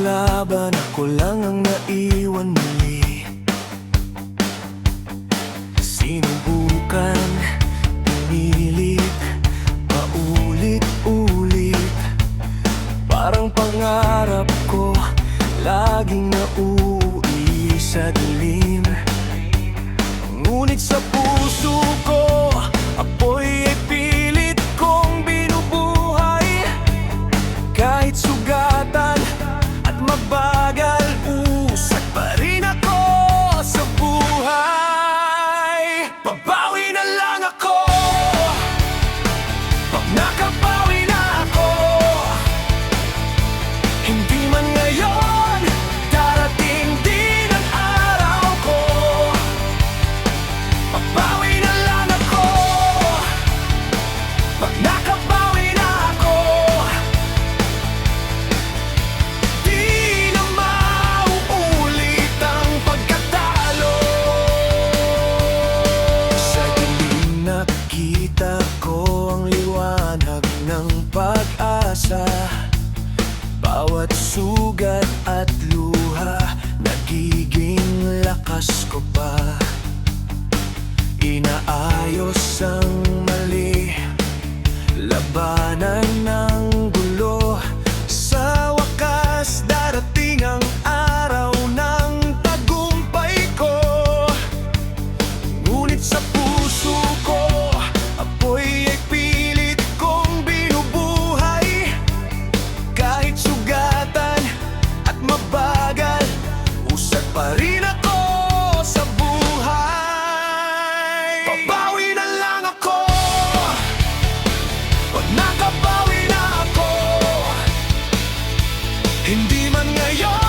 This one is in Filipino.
Laban, ako lang ang naiwan muli. Sinubukan, pinilit, paulit-ulit. Parang pangarap ko, laging nauuwi sa dilim. Ngunit sa puso ko, apoy ay pilit kong binubuhay. Kahit sugatan at mabagal, usad pa rin ako sa buhay. Babawi na lang ako pag nakabawi na ako. Hindi man ngayon, darating din ang araw ko. Babawi na lang ako pag nakabawi na ako. Di na mauulit ang pagkatalo. Sa dilim nakita ko ang liwanag ng pag-asa. Bawat sugat at luha, nagiging lakas ko pa. Inaayos ang mali, labanan ng gulo. Sa wakas, darating ang araw ng tagumpay ko. Ngunit sa puso ko, apoy ay pilit kong binubuhay. Kahit sugatan at mabagal, usad pa rin ako sa buhay. Babawi na lang ako pag nakabawi na ako. Hindi man ngayon,